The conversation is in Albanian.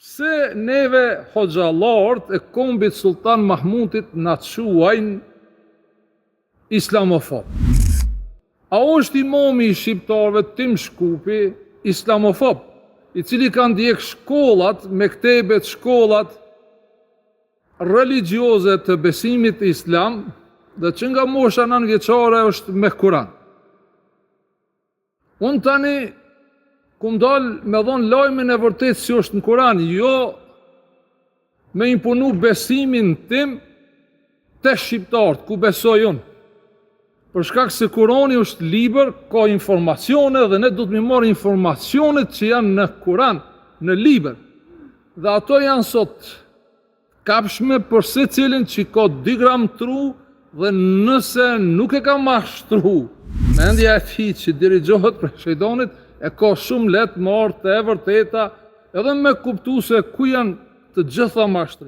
Pse neve hoxhallarët e kombit Sultan Mahmutit na quajnë islamofob? A është imami i shqiptarëve Tim Shkupi islamofob, i cili ka ndjek shkollat, mektebet, shkollat religjioze të besimit islam, dhe që nga mosha 9 vjeçare është me Kur'an. Unë tani kum dal me dhon lajmin e vërtet si është në Kur'an, jo me imponu besimin tim te shqiptarët, ku besoj unë. Për shkak se Kurani është libër, ka informacione dhe ne du të marrim informacionet që janë në Kur'an, në libër. Dhe ato janë sot kapshme për secilin që ka 2 gram tru, dhe nëse nuk e ka mashtru mendja e tij që dirigjohet për shejtanit, e ka shumë lehtë marrë të e vërteta edhe me kuptu se ku janë të gjitha mashtrit.